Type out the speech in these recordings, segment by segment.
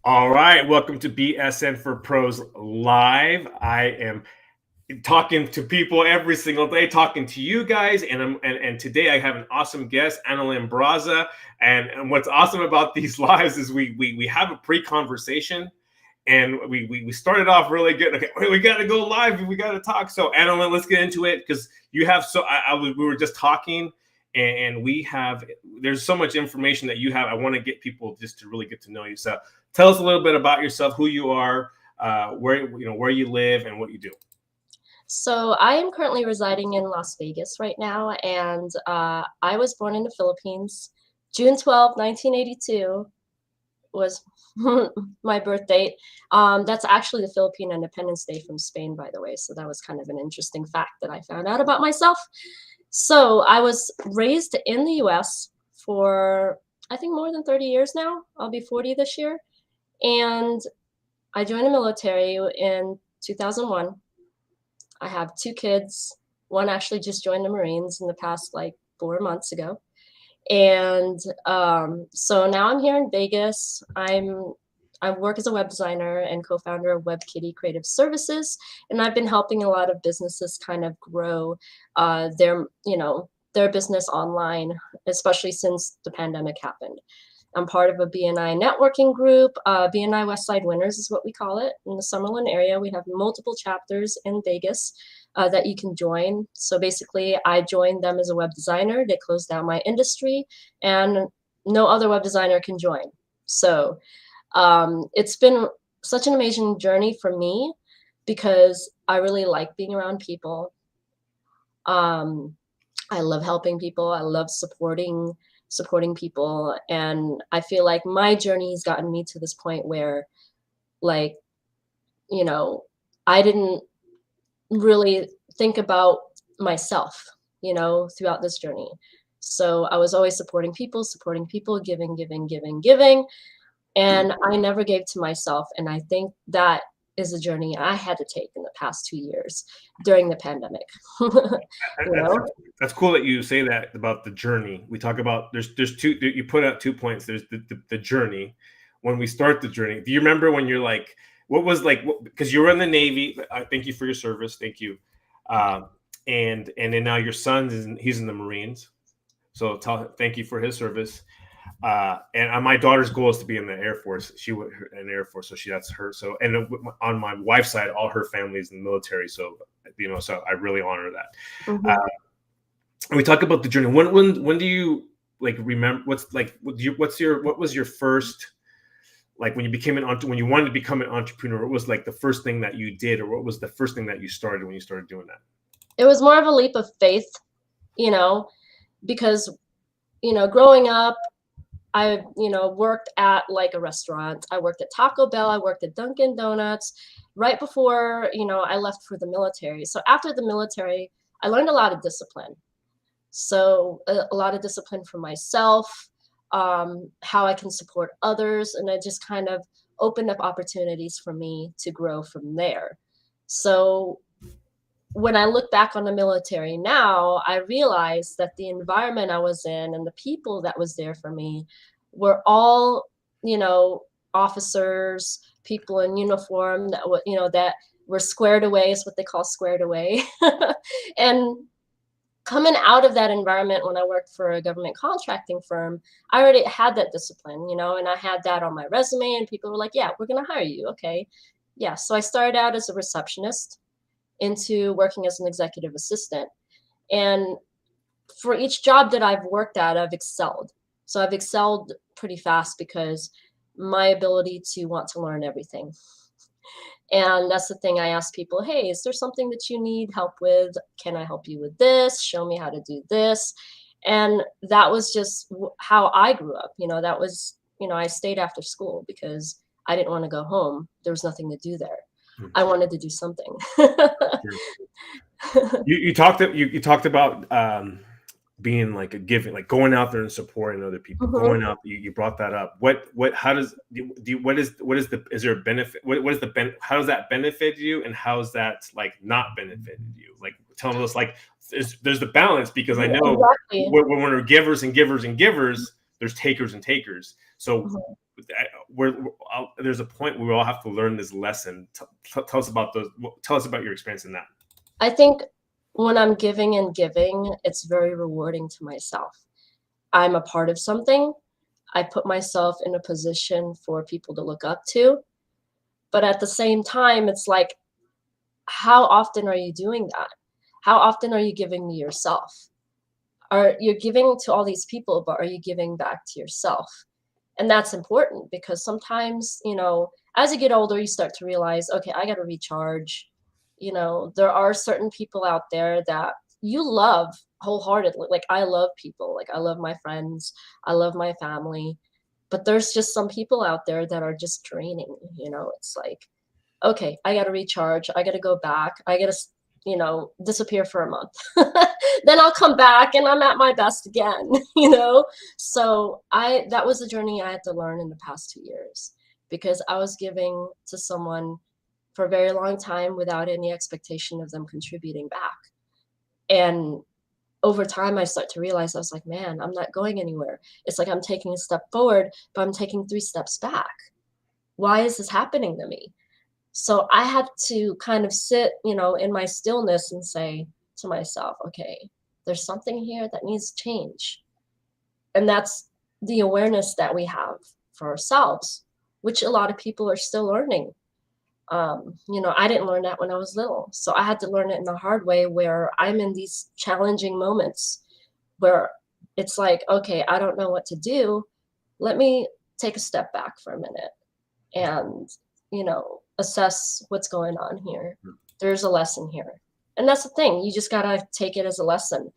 All right, welcome to BSN for Pros Live. I am talking to people every single day, talking to you guys, and today I have an awesome guest, Analyn Braza. And what's awesome about these lives is we have a pre-conversation, and we started off really good. Okay, we got to go live, and we got to talk. So Analyn, let's get into it because you have we were just talking. And there's so much information that you have. I want to get people just to really get to know you. So tell us a little bit about yourself, who you are, where you live, and what you do. So I am currently residing in Las Vegas right now, and I was born in the Philippines. June 12th, 1982 was my birth date. That's actually the Philippine Independence Day from Spain, by the way. So that was kind of an interesting fact that I found out about myself. So I was raised in the US for, I think, more than 30 years now. I'll be 40 this year. And I joined the military in 2001. I have two kids. One actually just joined the Marines in the past like 4 months ago. And so now I'm here in Vegas. I work as a web designer and co-founder of WebKitty Creative Services, and I've been helping a lot of businesses kind of grow their business online, especially since the pandemic happened. I'm part of a BNI networking group. BNI Westside Winners is what we call it. In the Summerlin area, we have multiple chapters in Vegas that you can join. So basically, I joined them as a web designer. They closed down my industry, and no other web designer can join. So it's been such an amazing journey for me because I really like being around people. I love helping people. I love supporting people, and I feel like my journey has gotten me to this point where, like, you know, I didn't really think about myself, throughout this journey. So I was always supporting people, giving, giving, giving, giving, and I never gave to myself. And I think that is a journey I had to take in the past 2 years during the pandemic. That's, know? that's cool that you say that about the journey. We talk about there's two. You put out 2 points. There's the journey. When we start the journey, do you remember when you're like, what was like? Because you were in the Navy. Thank you for your service. Thank you. And then now your son he's in the Marines. So thank you for his service. And my daughter's goal is to be in the Air Force. She went in the Air Force, so that's her. So, and on my wife's side, all her family is in the military. So, so I really honor that. We talk about the journey. When do you like remember? What was your first, like when you wanted to become an entrepreneur? What was like the first thing that you did, or what was the first thing that you started when you started doing that? It was more of a leap of faith, because growing up, I, worked at like a restaurant. I worked at Taco Bell. I worked at Dunkin' Donuts right before, I left for the military. So after the military, I learned a lot of discipline. So a lot of discipline for myself, how I can support others. And it just kind of opened up opportunities for me to grow from there. So when I look back on the military now, I realize that the environment I was in and the people that was there for me were all, officers, people in uniform that were squared away, is what they call squared away. And coming out of that environment, when I worked for a government contracting firm, I already had that discipline, and I had that on my resume, and people were like, yeah, we're going to hire you. Okay. Yeah. So I started out as a receptionist into working as an executive assistant. And for each job that I've worked at, I've excelled. So I've excelled pretty fast because my ability to want to learn everything. And that's the thing I ask people, hey, is there something that you need help with? Can I help you with this? Show me how to do this. And that was just how I grew up. That was, I stayed after school because I didn't want to go home. There was nothing to do there. I wanted to do something. you talked about being like a giving, like going out there and supporting other people. Going out, you brought that up. How does is there a benefit? What is the how does that benefit you, and how is that like not benefited you? Like tell us, like there's the balance, because I know exactly. when we're givers and givers and givers, there's takers and takers. So there's a point where we all have to learn this lesson. Tell us about those. Tell us about your experience in that. I think when I'm giving and giving, it's very rewarding to myself. I'm a part of something. I put myself in a position for people to look up to. But at the same time, it's like, how often are you doing that? How often are you giving to yourself? Are you're giving to all these people, but are you giving back to yourself? And that's important because sometimes, as you get older, you start to realize, okay, I got to recharge. There are certain people out there that you love wholeheartedly. Like, I love people, like I love my friends, I love my family, but there's just some people out there that are just draining. It's like, okay, I got to recharge. I got to go back. I got to, disappear for a month. Then I'll come back and I'm at my best again, So that was a journey I had to learn in the past 2 years, because I was giving to someone for a very long time without any expectation of them contributing back. And over time, I start to realize, I was like, man, I'm not going anywhere. It's like I'm taking a step forward, but I'm taking 3 steps back. Why is this happening to me? So I had to kind of sit, in my stillness and say to myself, okay, there's something here that needs to change. And that's the awareness that we have for ourselves, which a lot of people are still learning. I didn't learn that when I was little. So I had to learn it in the hard way, where I'm in these challenging moments where it's like, okay, I don't know what to do. Let me take a step back for a minute and, assess what's going on here. There's a lesson here. And that's the thing. You just got to take it as a lesson.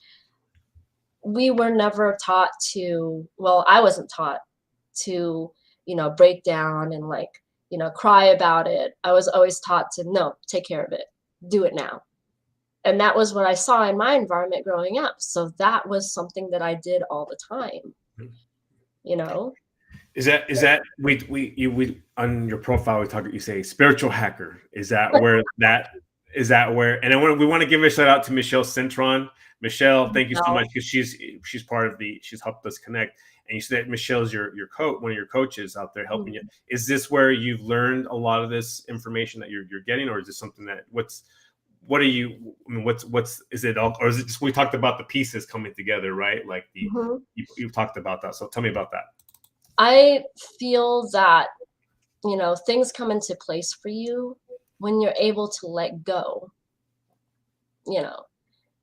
We were never taught to, well, I wasn't taught to, break down and cry about it. I was always taught to, no, take care of it. Do it now. And that was what I saw in my environment growing up. So that was something that I did all the time, Is that we on your profile you say spiritual hacker? Is that where and then we want to give a shout out to Michelle Cintron. Michelle, thank you so much, because she's part of she's helped us connect. And you said Michelle's your coach, one of your coaches out there helping you. Is this where you've learned a lot of this information that you're getting, or is this something that what's is it all, or is it just, we talked about the pieces coming together, right? Like you've talked about that. So tell me about that. I feel that, things come into place for you when you're able to let go.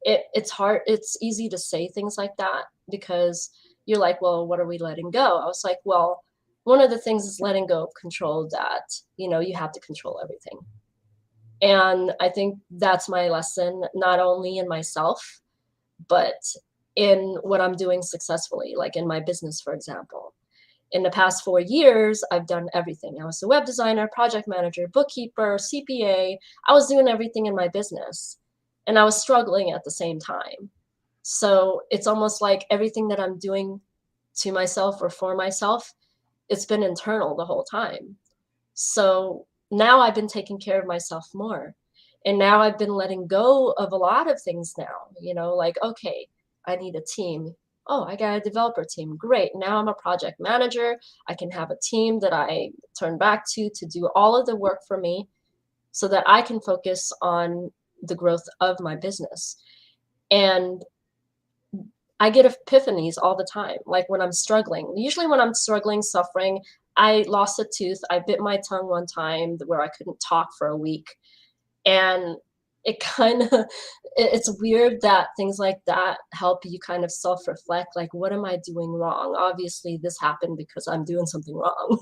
It's hard. It's easy to say things like that because you're like, well, what are we letting go? I was like, well, one of the things is letting go of control, that, you have to control everything. And I think that's my lesson, not only in myself, but in what I'm doing successfully, like in my business, for example. In the past 4 years, I've done everything. I was a web designer, project manager, bookkeeper, CPA. I was doing everything in my business, and I was struggling at the same time. So it's almost like everything that I'm doing to myself or for myself, it's been internal the whole time. So now I've been taking care of myself more. And now I've been letting go of a lot of things now, like, okay, I need a team. Oh, I got a developer team. Great. Now I'm a project manager. I can have a team that I turn back to do all of the work for me so that I can focus on the growth of my business. And I get epiphanies all the time, like when I'm struggling. Usually when I'm struggling, suffering, I lost a tooth. I bit my tongue one time where I couldn't talk for a week. And it's weird that things like that help you kind of self-reflect, like, what am I doing wrong? Obviously this happened because I'm doing something wrong,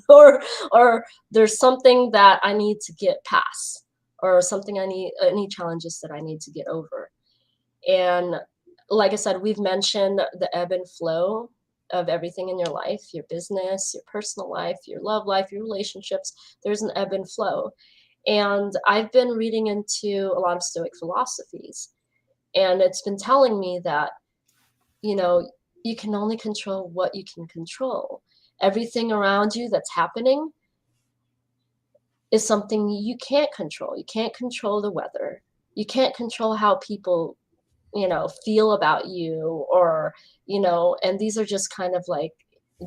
or there's something that I need to get past, or something any challenges that I need to get over. And like I said, we've mentioned the ebb and flow of everything in your life, your business, your personal life, your love life, your relationships. There's an ebb and flow. And I've been reading into a lot of Stoic philosophies, and it's been telling me that, you can only control what you can control. Everything around you that's happening is something you can't control. You can't control the weather. You can't control how people, feel about you, or, and these are just kind of like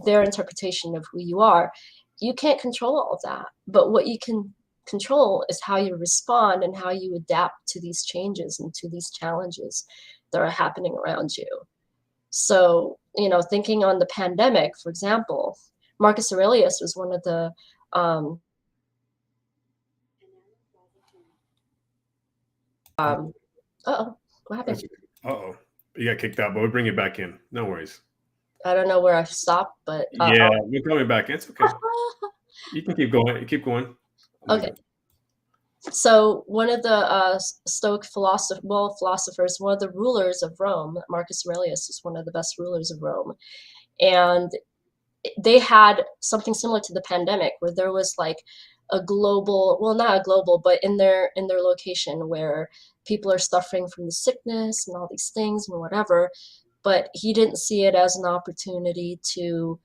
their interpretation of who you are. you can't control all of that. But what you can control is how you respond and how you adapt to these changes and to these challenges that are happening around you. So, thinking on the pandemic, for example, Marcus Aurelius was one of the um, Oh, uh-oh, what happened? uh-oh. You got kicked out, but we'll bring you back in. No worries. I don't know where I stopped, but Yeah, we're coming back. It's okay. You can keep going. You keep going. I'll leave okay. it. So one of the Stoic philosophers, one of the rulers of Rome, Marcus Aurelius, was one of the best rulers of Rome, and they had something similar to the pandemic, where there was like a global, well, not a global, but in their location where people are suffering from the sickness and all these things and whatever. But he didn't see it as an opportunity to,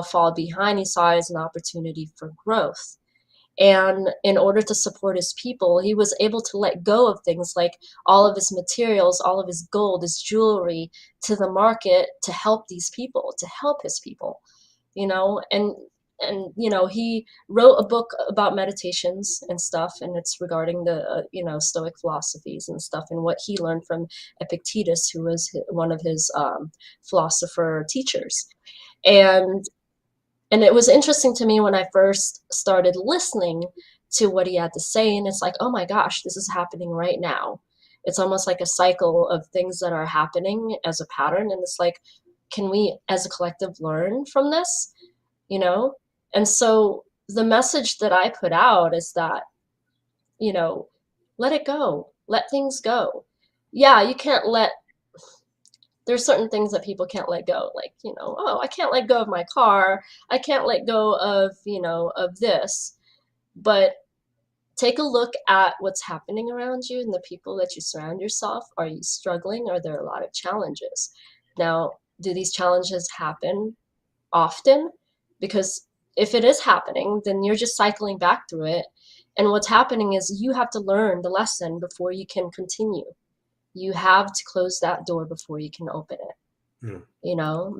fall behind. He saw it as an opportunity for growth. And in order to support his people, he was able to let go of things like all of his materials, all of his gold, his jewelry, to the market to help these people, to help his people, and he wrote a book about meditations and stuff, and it's regarding the Stoic philosophies and stuff, and what he learned from Epictetus, who was one of his philosopher teachers. And and it was interesting to me when I first started listening to what he had to say. And it's like, oh my gosh, this is happening right now. It's almost like a cycle of things that are happening as a pattern. And it's like, can we as a collective learn from this? You know? And so the message that I put out is that, you know, let it go, let things go. Yeah, you can't let there's certain things that people can't let go, like, oh, I can't let go of my car, I can't let go of, of this. But take a look at what's happening around you and the people that you surround yourself. Are you struggling? Are there a lot of challenges? Now, do these challenges happen often? Because if it is happening, then you're just cycling back through it. And what's happening is you have to learn the lesson before you can continue. You have to close that door before you can open it, Hmm.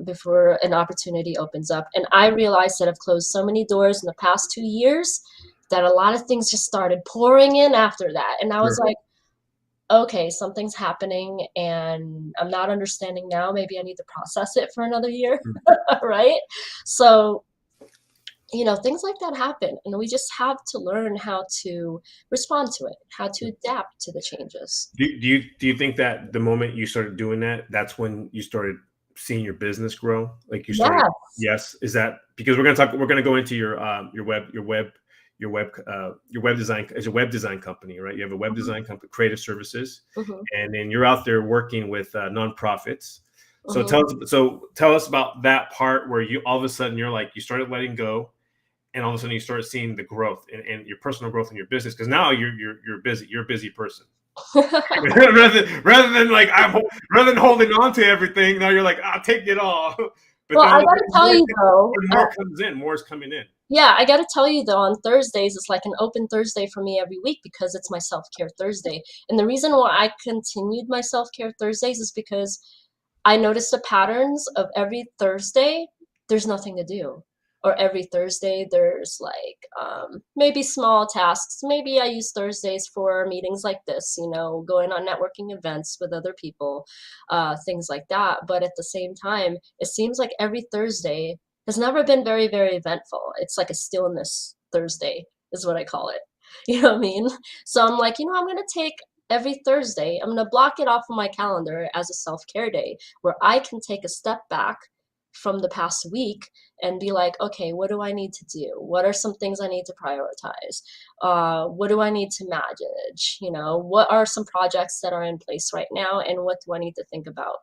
before an opportunity opens up. And I realized that I've closed so many doors in the past 2 years that a lot of things just started pouring in after that. And I was Sure. like, okay, something's happening and I'm not understanding now. Maybe I need to process it for another year. Hmm. Right? So, things like that happen. And we just have to learn how to respond to it, how to adapt to the changes. Do you think that the moment you started doing that, that's when you started seeing your business grow? Like you started, Yes. yes. Is that because we're gonna go into your web design as a web design company, right? You have a web Mhm. design company, creative services, Mhm. and then you're out there working with nonprofits. So Mhm. tell us about that part where you all of a sudden you're like you started letting go, and all of a sudden you start seeing the growth and your personal growth in your business because now you're a busy person. rather than like rather than holding on to everything, now you're like, I'll take it all. But Well, then I all of a gotta sudden tell you though, more comes in, more is coming in. yeah, I gotta tell you though, on Thursdays, it's like an open Thursday for me every week because it's my self-care Thursday. And the reason why I continued my self-care Thursdays is because I noticed the patterns of every Thursday, there's nothing to do. Or every Thursday, there's like maybe small tasks. Maybe I use Thursdays for meetings like this, going on networking events with other people, things like that. But at the same time, it seems like every Thursday has never been very, very eventful. It's like a stillness Thursday, is what I call it. You know what I mean? So I'm like, I'm going to take every Thursday, I'm going to block it off of my calendar as a self care day where I can take a step back from the past week and be like, okay, what do I need to do? What are some things I need to prioritize? What do I need to manage? What are some projects that are in place right now? And what do I need to think about?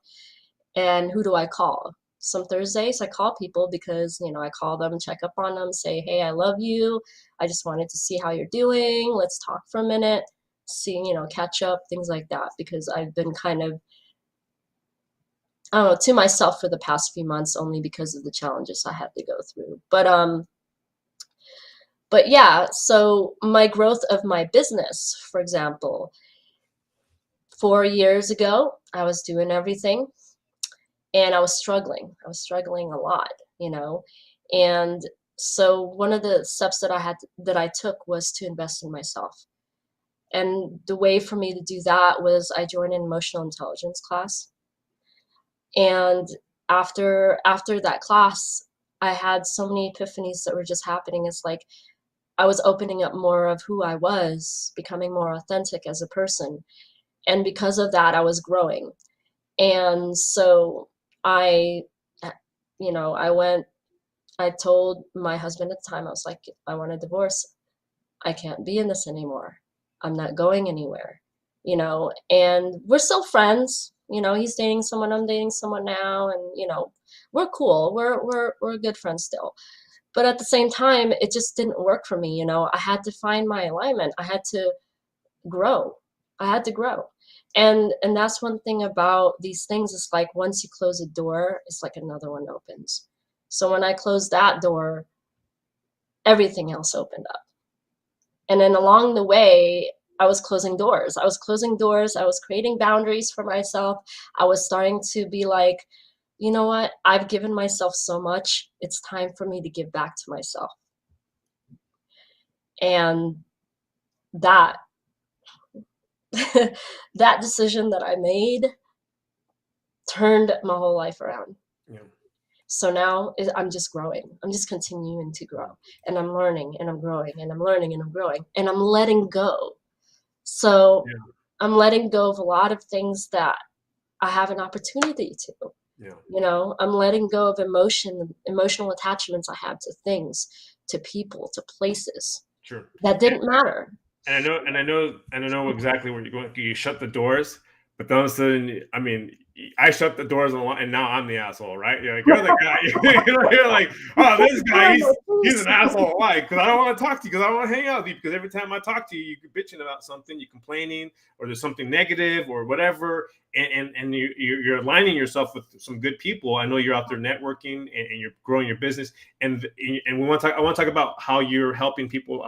And who do I call? Some Thursdays I call people because, I call them, check up on them, say, hey, I love you. I just wanted to see how you're doing. Let's talk for a minute, see, catch up, things like that, because I've been kind of, I don't know, to myself for the past few months only because of the challenges I had to go through. But yeah, so my growth of my business, for example, 4 years ago, I was doing everything and I was struggling. I was struggling a lot, and So one of the steps that I took was to invest in myself. And the way for me to do that was I joined an emotional intelligence class. And after that class, I had so many epiphanies that were just happening. It's like I was opening up more of who I was, becoming more authentic as a person. And because of that, I was growing. And so I, I went, I told my husband at the time, I was like, I want a divorce. I can't be in this anymore. I'm not going anywhere, and we're still friends. He's dating someone, I'm dating someone now, and we're cool. We're good friends still. But at the same time, it just didn't work for me. I had to find my alignment. I had to grow. I had to grow. And that's one thing about these things. It's like once you close a door, it's like another one opens. So when I closed that door, everything else opened up. And then along the way, I was closing doors. I was closing doors. I was creating boundaries for myself. I was starting to be like, you know what? I've given myself so much. It's time for me to give back to myself. And that that decision that I made turned my whole life around. Yeah. So now I'm just growing. I'm just continuing to grow. And I'm learning and I'm growing and I'm learning and I'm growing and I'm letting go. So Yeah. I'm letting go of a lot of things that I have an opportunity to. Yeah. I'm letting go of emotional attachments I had to things, to people, to places Sure. that didn't matter. And I know exactly where you're going. You shut the doors, but then all of a sudden, I mean, I shut the doors and now I'm the asshole, right? You're like, you're the guy. You're like, oh, this guy, he's an asshole. Why? Because I don't want to talk to you. Because I don't want to hang out with you. Because every time I talk to you, you're bitching about something, you're complaining, or there's something negative, or whatever. And you're aligning yourself with some good people. I know you're out there networking and you're growing your business. And we want to talk. I want to talk about how you're helping people.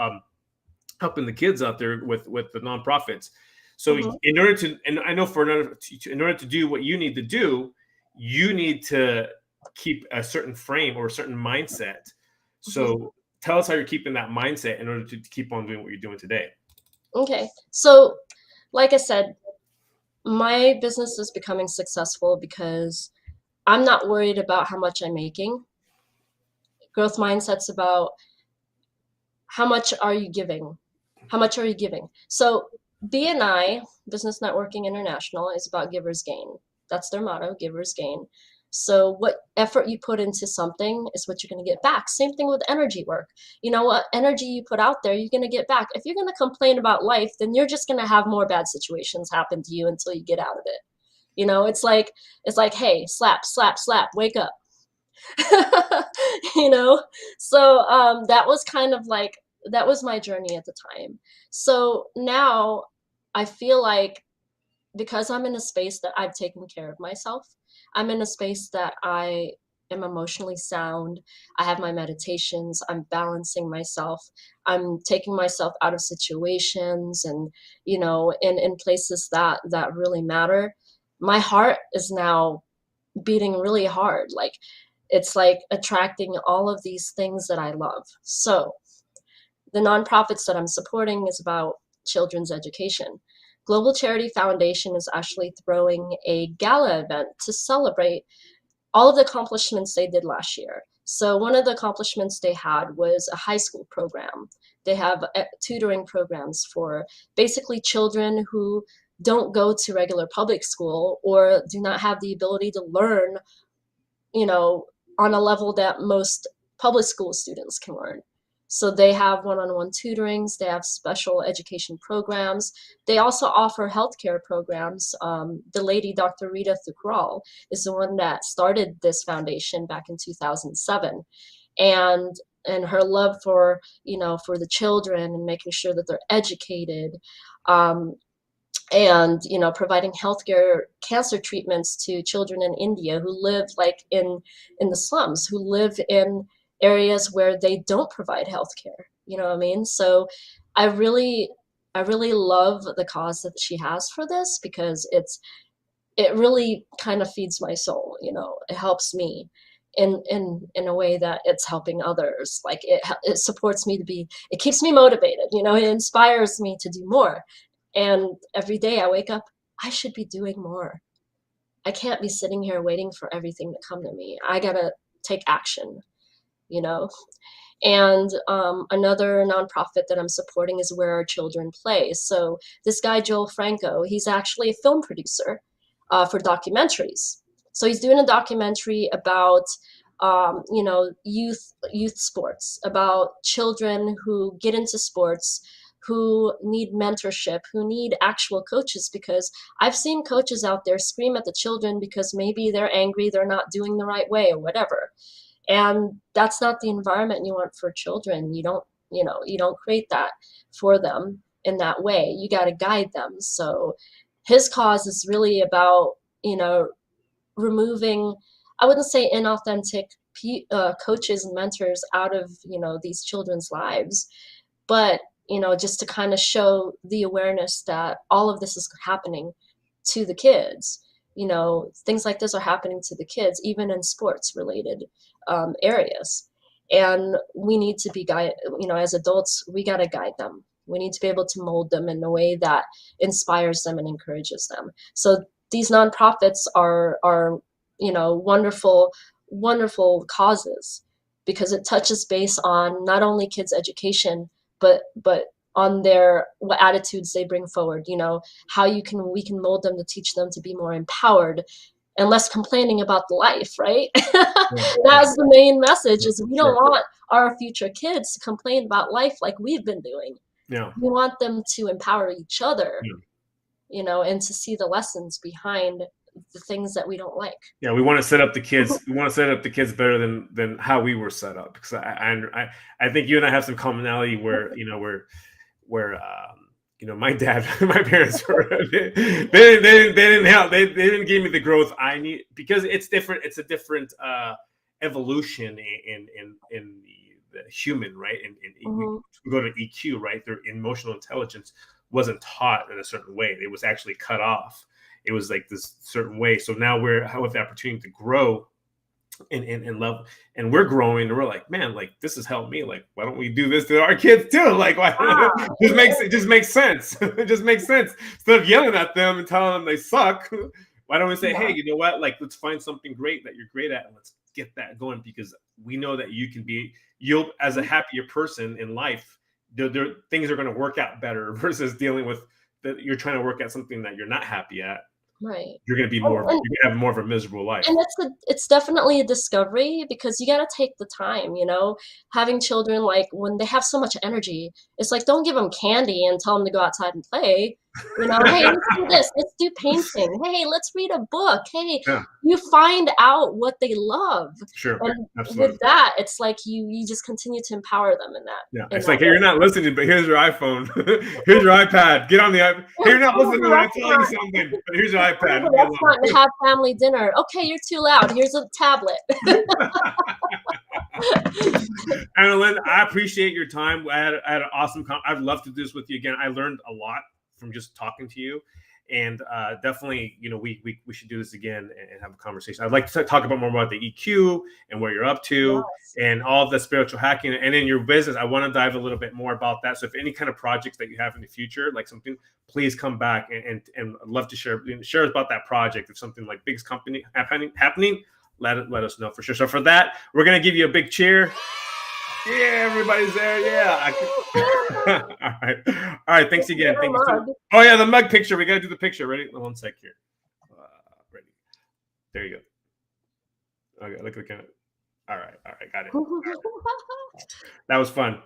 Helping the kids out there with the nonprofits. So Mhm. in order to, and I know in order to do what you need to do, you need to keep a certain frame or a certain mindset. Mhm. So tell us how you're keeping that mindset in order to keep on doing what you're doing today. Okay. So, like I said, my business is becoming successful because I'm not worried about how much I'm making. Growth mindset's about how much are you giving? How much are you giving? So BNI, Business Networking International, is about givers gain. That's their motto, givers gain. So what effort you put into something is what you're going to get back. Same thing with energy work. You know what energy you put out there, you're going to get back. If you're going to complain about life, then you're just going to have more bad situations happen to you until you get out of it. It's like, hey, slap, slap, slap, wake up. you know so that was kind of like that was my journey at the time. So now I feel like because I'm in a space that I've taken care of myself, I'm in a space that I am emotionally sound. I have my meditations, I'm balancing myself, I'm taking myself out of situations, and in places that really matter. My heart is now beating really hard. Like it's like attracting all of these things that I love. So the nonprofits that I'm supporting is about children's education. Global Charity Foundation is actually throwing a gala event to celebrate all of the accomplishments they did last year. So one of the accomplishments they had was a high school program. They have tutoring programs for basically children who don't go to regular public school or do not have the ability to learn you know, on a level that most public school students can learn. So they have one-on-one tutorings, they have special education programs. They also offer healthcare programs. The lady, Dr. Rita Thukral, is the one that started this foundation back in 2007. And and her love for for the children and making sure that they're educated, um, and providing healthcare cancer treatments to children in India who live like in the slums, who live in areas where they don't provide healthcare. You know what I mean? So I really I really love the cause that she has for this because it really kind of feeds my soul. It helps me. in a way that it's helping others. Like it supports me to be, it keeps me motivated, it inspires me to do more. And every day I wake up, I should be doing more. I can't be sitting here waiting for everything to come to me. I gotta take action, you know? And another nonprofit that I'm supporting is Where Our Children Play. So this guy, Joel Franco, he's actually a film producer for documentaries. So he's doing a documentary about youth sports, about children who get into sports, who need mentorship, who need actual coaches, because I've seen coaches out there scream at the children because maybe they're angry, they're not doing the right way or whatever. And that's not the environment you want for children. You don't create that for them in that way. You got to guide them. So his cause is really about, removing, I wouldn't say inauthentic coaches and mentors out of, these children's lives, but, just to kind of show the awareness that all of this is happening to the kids. Things like this are happening to the kids, even in sports related areas. And we need to be guide, as adults, we got to guide them. We need to be able to mold them in a way that inspires them and encourages them. So these nonprofits are wonderful, wonderful causes, because it touches base on not only kids' education, but on their what attitudes they bring forward, how we can mold them to teach them to be more empowered and less complaining about the life, right? That's the main message, is we don't want our future kids to complain about life like we've been doing. Yeah. We want them to empower each other, Yeah. and to see the lessons behind the things that we don't like. Yeah, we want to set up the kids. We want to set up the kids better than how we were set up. Because I think you and I have some commonality where my dad, my parents were they didn't help. They didn't give me the growth I need, because it's different. It's a different evolution in the human, right? And we go to EQ, right? Their emotional intelligence wasn't taught in a certain way. It was actually cut off. It was like this certain way. So now we have the opportunity to grow and love, and we're growing, and we're like, man, like this has helped me. Like, why don't we do this to our kids too? Like, why? It just makes sense. It just makes sense. Instead of yelling at them and telling them they suck, why don't we say, hey, you know what? Like, let's find something great that you're great at, and let's get that going, because we know that you'll as a happier person in life, things are going to work out better versus dealing with that you're trying to work at something that you're not happy at. Right. You're going to be you're going to have more of a miserable life. And it's definitely a discovery, because you got to take the time, having children, like when they have so much energy, it's like, don't give them candy and tell them to go outside and play. Hey, let's do this. Let's do painting. Hey, let's read a book. Hey, you find out what they love. Sure. And absolutely. with that, it's like you just continue to empower them in that. Yeah. It's like, hey, you're not listening, but here's your iPhone. Here's your iPad. Get on the iPad. Hey, you're not listening when I tell you something, but here's your iPad. Let's not have family dinner. Okay, you're too loud. Here's a tablet. Analyn, I appreciate your time. I had an awesome I'd love to do this with you again. I learned a lot from just talking to you, and definitely, we should do this again and have a conversation. I'd like to talk about more about the EQ and what you're up to, and all of the spiritual hacking, and in your business. I want to dive a little bit more about that. So if any kind of projects that you have in the future, like something, please come back and I'd love to share about that project. If something like big company happening, let us know for sure. So for that, we're gonna give you a big cheer. Yeah, everybody's there. Yeah. All right. Thanks again. Thank you. Oh yeah, the mug picture. We gotta do the picture. Ready? One sec here. Ready? There you go. Okay, look at the camera. All right. Got it. That was fun.